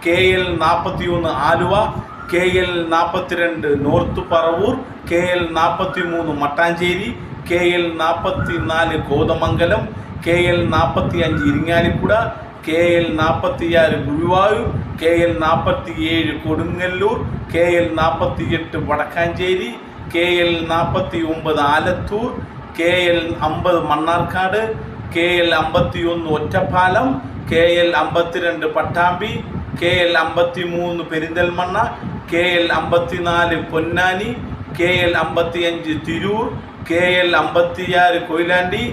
KL 41 Aluva, KL 42 North Paravur, KL 43 Mattancherry, KL 44 Kothamangalam, KL 45 Irinjalakuda, KL 46 Guruvayur, KL 47 Kodungallur, KL 48 Wadakkancherry, KL 49 Alathur, KL 50 Mannarkkad, KL 51 Ottapalam, KL 52 Pattambi, KL 53 Perinthalmanna, KL 54 Ponnani, KL 55 Tirur, KL 56 Koyilandy,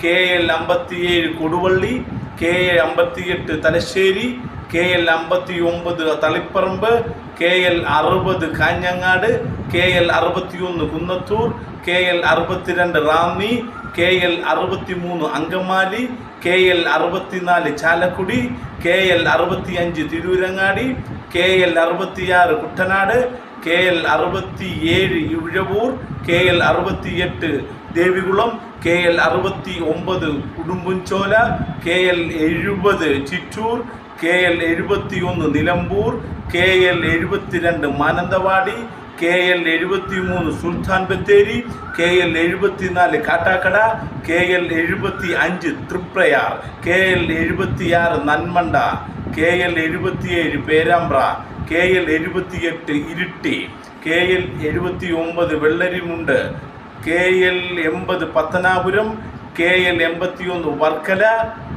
KL 57 Koduvally, KL 58 Thalassery, KL 59 Taliparamba, KL 60 Kanhangad, KL 61 Kunnathur, KL 62 Ranni, KL 63 Angamaly, KL 64 Chalakudy, KL 65 Tirurangadi, KL 66 Kuttanad, KL 67 Ezhavoor, KL 68 Devikulam, KL 69 Udumbanchola, KL 70 Chittur, KL 71 Nilambur, KL 72 Mananthavady, KL 73 Sultan Bathery, KL 74 Kattakada, KL 75 Thriprayar, KL 76 Nanmanda, KL 77 Perambra, KL 78 Iritty, KL 79 Vellarimund, KL 80 Pathanapuram, KL 81 Varkala,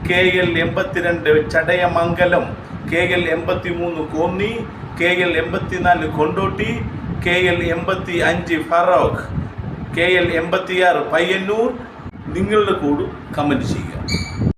KL 82 Chadayamangalam, KL 83 Konni, KL 84 Kondotty, KL 85 Feroke, KL 86 Payyanur. നിങ്ങളുടെ code comment ചെയ്യുക.